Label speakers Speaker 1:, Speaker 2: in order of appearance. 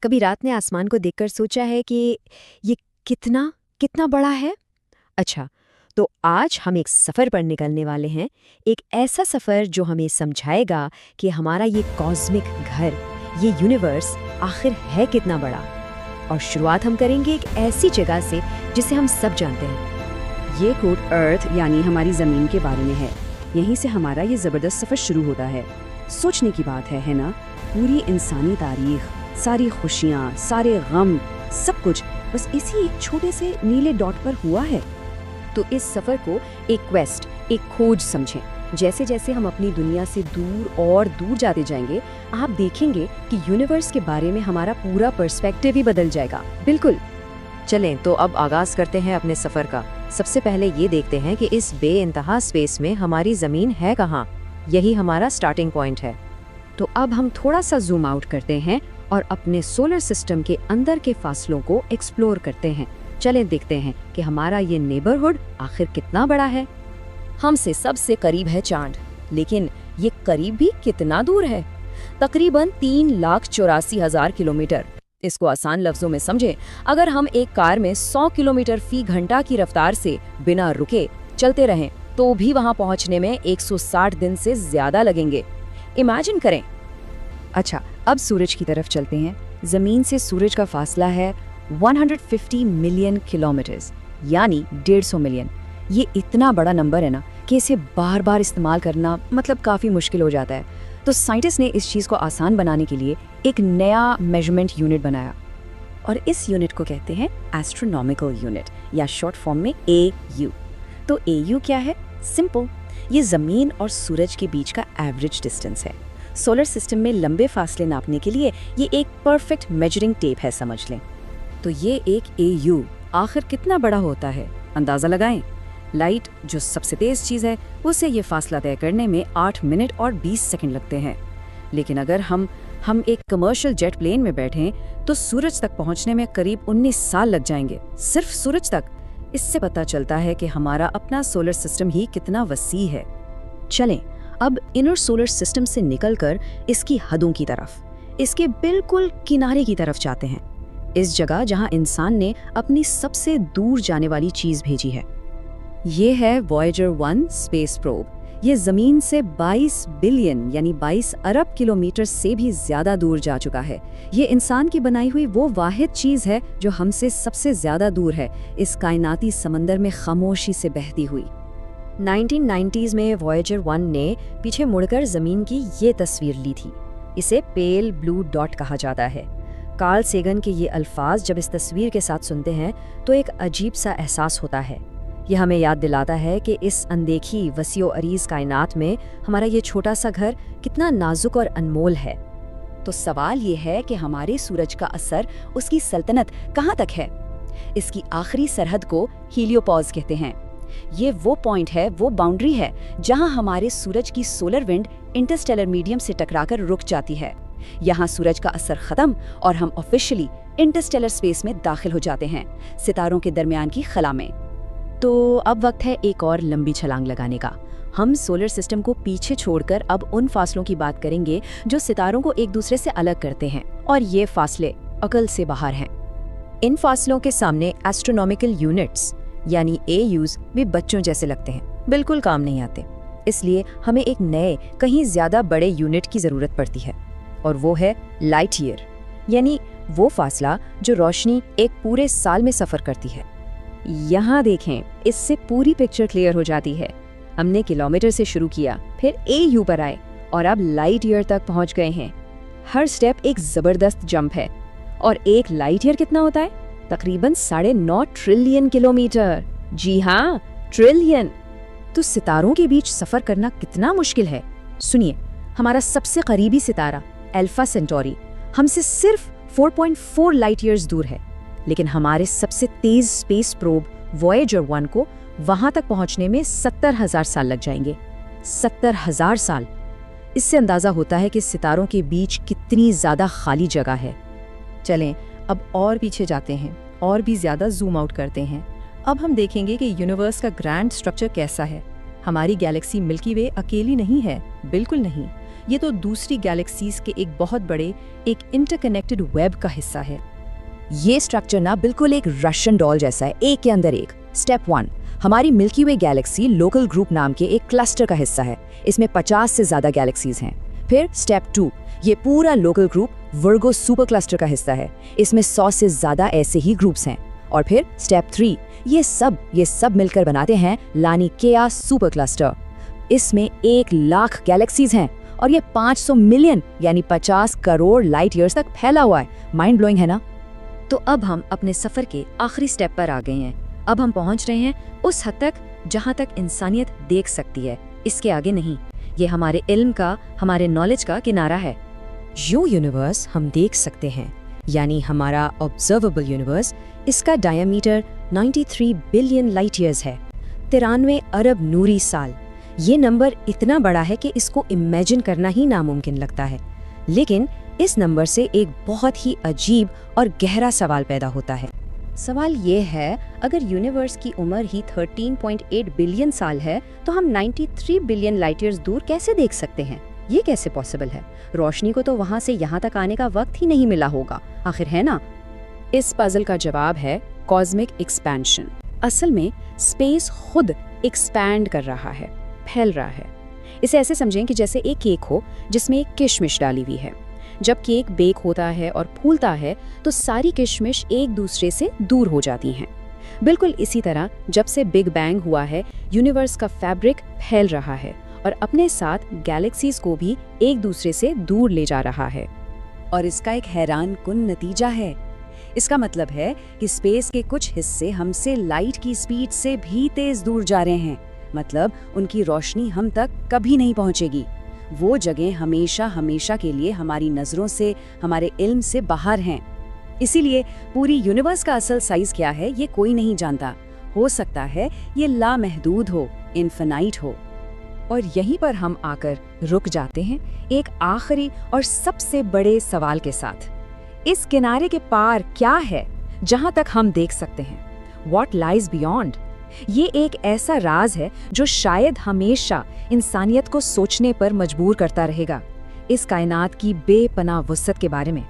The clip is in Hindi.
Speaker 1: कभी रात ने आसमान को देखकर सोचा है कि ये कितना कितना बड़ा है। अच्छा, तो आज हम एक सफ़र पर निकलने वाले हैं। एक ऐसा सफ़र जो हमें समझाएगा कि हमारा ये कॉस्मिक घर, ये यूनिवर्स आखिर है कितना बड़ा। और शुरुआत हम करेंगे एक ऐसी जगह से जिसे हम सब जानते हैं।
Speaker 2: ये कोड अर्थ यानी हमारी ज़मीन के बारे में है। यहीं से हमारा ये ज़बरदस्त सफ़र शुरू होता है। सोचने की बात है ना? पूरी इंसानी तारीख, सारी खुशियाँ, सारे गम, सब कुछ बस इसी एक छोटे से नीले डॉट पर हुआ है।
Speaker 1: तो इस सफ़र को एक क्वेस्ट, एक खोज समझें। जैसे जैसे हम अपनी दुनिया से दूर और दूर जाते जाएंगे, आप देखेंगे कि यूनिवर्स के बारे में हमारा पूरा पर्सपेक्टिव ही बदल जाएगा।
Speaker 3: बिल्कुल। चलें तो अब आगाज़ करते हैं अपने सफ़र का। सबसे पहले ये देखते हैं कि इस बेइंतहा स्पेस में हमारी ज़मीन है कहाँ। यही हमारा स्टार्टिंग पॉइंट है।
Speaker 2: तो अब हम थोड़ा सा जूम आउट करते हैं और अपने सोलर सिस्टम के अंदर के फासलों को एक्सप्लोर करते हैं। चलें देखते हैं कि हमारा ये नेबरहुड आखिर कितना बड़ा है।
Speaker 4: हमसे सबसे करीब है चांद, लेकिन ये करीब भी कितना दूर है? तकरीबन 3,84,000 किलोमीटर। इसको आसान लफ्जों में समझें, अगर हम एक कार में 100 किलोमीटर फी घंटा की रफ्तार से बिना रुके चलते रहें तो भी वहां पहुंचने में 160 दिन से ज्यादा लगेंगे। इमेजिन करें।
Speaker 2: अच्छा, अब सूरज की तरफ चलते हैं। ज़मीन से सूरज का फासला है 150 मिलियन किलोमीटर्स, यानी 150 मिलियन। ये इतना बड़ा नंबर है ना कि इसे बार बार इस्तेमाल करना मतलब काफ़ी मुश्किल हो जाता है। तो साइंटिस्ट ने इस चीज़ को आसान बनाने के लिए एक नया मेजरमेंट यूनिट बनाया और इस यूनिट को कहते हैं एस्ट्रोनॉमिकल यूनिट, या शॉर्ट फॉर्म में AU। तो AU क्या है? सिंपल, ये ज़मीन और सूरज के बीच का एवरेज डिस्टेंस है। सोलर सिस्टम में लंबे फासले नापने के लिए ये एक परफेक्ट मेजरिंग टेप है, समझ लें। तो ये एक AU आखिर कितना बड़ा होता है, अंदाज़ा लगाएं। लाइट, जो सबसे तेज़ चीज़ है, उसे ये फासला तय करने में 8 मिनट और 20 सेकंड लगते हैं। लेकिन अगर हम एक कमर्शियल जेट प्लेन में बैठें तो सूरज तक पहुंचने में करीब 19 साल लग जाएंगे, सिर्फ सूरज तक। इससे पता चलता है कि हमारा अपना सोलर सिस्टम ही कितना वसी है। चलें अब इनर सोलर सिस्टम से निकलकर इसकी हदों की तरफ, इसके बिल्कुल किनारे की तरफ जाते हैं। इस जगह जहां इंसान ने अपनी सबसे दूर जाने वाली चीज भेजी है। ये है वॉयेजर 1 स्पेस प्रोब। ये जमीन से 22 बिलियन यानी 22 अरब किलोमीटर से भी ज्यादा दूर जा चुका है। ये इंसान की बनाई हुई वो वाहिद चीज है जो हमसे सबसे ज्यादा दूर है, इस कायनाती समंदर में खामोशी से बहती हुई।
Speaker 1: 1990s में वॉयेजर 1 ने पीछे मुड़कर ज़मीन की ये तस्वीर ली थी। इसे पेल ब्लू डॉट कहा जाता है। कार्ल सेगन के ये अल्फाज जब इस तस्वीर के साथ सुनते हैं तो एक अजीब सा एहसास होता है। यह हमें याद दिलाता है कि इस अनदेखी वसीओ अरीज कायनात में हमारा ये छोटा सा घर कितना नाजुक और अनमोल है।
Speaker 2: तो सवाल ये है कि हमारे सूरज का असर, उसकी सल्तनत कहाँ तक है? इसकी आखिरी सरहद को हीलियोपॉज कहते हैं। ये वो पॉइंट है, वो बाउंड्री है जहां हमारे सूरज की सोलर विंड इंटरस्टेलर मीडियम से टकराकर रुक जाती है। यहाँ सूरज का असर खत्म और हम ऑफिशियली इंटरस्टेलर स्पेस में दाखिल हो जाते हैं, सितारों के दरमियान की खला में।
Speaker 1: तो अब वक्त है एक और लंबी छलांग लगाने का। हम सोलर सिस्टम को पीछे छोड़कर अब उन फासलों की बात करेंगे जो सितारों को एक दूसरे से अलग करते हैं, और ये फासले अकल से बाहर हैं। इन फासलों के सामने एस्ट्रोनॉमिकल यूनिट्स यानी AUs भी बच्चों जैसे लगते हैं, बिल्कुल काम नहीं आते। इसलिए हमें एक नए, कहीं ज्यादा बड़े यूनिट की जरूरत पड़ती है, और वो है लाइट ईयर, यानी वो फासला जो रोशनी एक पूरे साल में सफर करती है। यहाँ देखें, इससे पूरी पिक्चर क्लियर हो जाती है। हमने किलोमीटर से शुरू किया, फिर AU पर आए और अब लाइट ईयर तक पहुंच गए हैं। हर स्टेप एक जबरदस्त जंप है। और एक लाइट ईयर कितना होता है? तकरीबन 9.5 ट्रिलियन किलोमीटर। जी हाँ, ट्रिलियन। तो सितारों के बीच सफर करना कितना मुश्किल है। सुनिए, हमारा सबसे करीबी सितारा अल्फा सेंटोरी हमसे सिर्फ 4.4 लाइट ईयर्स दूर है, लेकिन हमारे सबसे तेज स्पेस प्रोब वॉयेजर 1 को वहां तक पहुंचने में 70,000 साल लग जाएंगे। 70,000 साल। इससे अंदाजा होता है कि सितारों के बीच कितनी ज्यादा खाली जगह है।
Speaker 4: चलें अब और पीछे जाते हैं और भी ज्यादा जूम आउट करते हैं। अब हम देखेंगे कि यूनिवर्स का ग्रैंड स्ट्रक्चर कैसा है। हमारी गैलेक्सी मिल्की वे अकेली नहीं है, बिल्कुल नहीं।
Speaker 2: ये तो दूसरी गैलेक्सीज के एक बहुत बड़े एक इंटरकनेक्टेड वेब का हिस्सा है।
Speaker 4: ये स्ट्रक्चर ना बिल्कुल एक रशियन डॉल जैसा है, एक के अंदर एक। स्टेप 1, हमारी मिल्की वे गैलेक्सी लोकल ग्रुप नाम के एक क्लस्टर का हिस्सा है। इसमें 50 से ज्यादा गैलेक्सीज हैं। फिर स्टेप 2, ये पूरा लोकल ग्रुप वर्गो सुपर क्लस्टर का हिस्सा है। इसमें 100 से ज्यादा ऐसे ही ग्रुप्स हैं। और फिर स्टेप 3, ये सब मिलकर बनाते हैं लानिकेया सुपर क्लस्टर। इसमें 1 लाख गैलेक्सीज हैं और ये 500 मिलियन यानी 50 करोड़ लाइट ईयर्स तक फैला हुआ है। माइंड ब्लोइंग है ना?
Speaker 3: तो अब हम अपने सफर के आखिरी स्टेप पर आ गए हैं। अब हम पहुंच रहे हैं उस हद तक जहां तक इंसानियत देख सकती है, इसके आगे नहीं। ये हमारे इल्म का, हमारे नॉलेज का किनारा है।
Speaker 1: जो यूनिवर्स हम देख सकते हैं, यानी हमारा ऑब्जर्वेबल यूनिवर्स, इसका डायमीटर 93 बिलियन लाइट ईयर्स है, 93 अरब नूरी साल। ये नंबर इतना बड़ा है कि इसको इमेजिन करना ही नामुमकिन लगता है। लेकिन इस नंबर से एक बहुत ही अजीब और गहरा सवाल पैदा होता है। सवाल ये है, अगर यूनिवर्स की उम्र ही 13.8 बिलियन साल है तो हम 93 बिलियन लाइट ईयर्स दूर कैसे देख सकते हैं? ये कैसे पॉसिबल है? रोशनी को तो वहाँ से यहाँ तक आने का वक्त ही नहीं मिला होगा, आखिर, है ना?
Speaker 2: इस पजल का जवाब है कॉस्मिक एक्सपेंशन। असल में स्पेस खुद एक्सपैंड कर रहा है, फैल रहा है। इसे ऐसे समझें कि जैसे एक केक हो जिसमें एक किशमिश डाली हुई है। जब केक बेक होता है और फूलता है तो सारी किशमिश एक दूसरे से दूर हो जाती हैं। बिल्कुल इसी तरह जब से बिग बैंग हुआ है, यूनिवर्स का फैब्रिक फैल रहा है और अपने साथ गैलेक्सीज को भी एक दूसरे से दूर ले जा रहा है।
Speaker 4: और इसका एक हैरान कुन नतीजा है। इसका मतलब है कि स्पेस के कुछ हिस्से हमसे लाइट की स्पीड से भी तेज दूर जा रहे हैं। मतलब उनकी रोशनी हम तक कभी नहीं पहुंचेगी। वो जगह हमेशा हमेशा के लिए हमारी नजरों से, हमारे इल्म से बाहर हैं। इसीलिए पूरी यूनिवर्स का असल साइज क्या है ये कोई नहीं जानता। हो सकता है ये लामहदूद हो, इन्फिनाइट हो।
Speaker 2: और यहीं पर हम आकर रुक जाते हैं एक आखिरी और सबसे बड़े सवाल के साथ। इस किनारे के पार क्या है जहां तक हम देख सकते हैं? What lies beyond? ये एक ऐसा राज है जो शायद हमेशा इंसानियत को सोचने पर मजबूर करता रहेगा, इस कायनात की बेपनाह वुसअत के बारे में।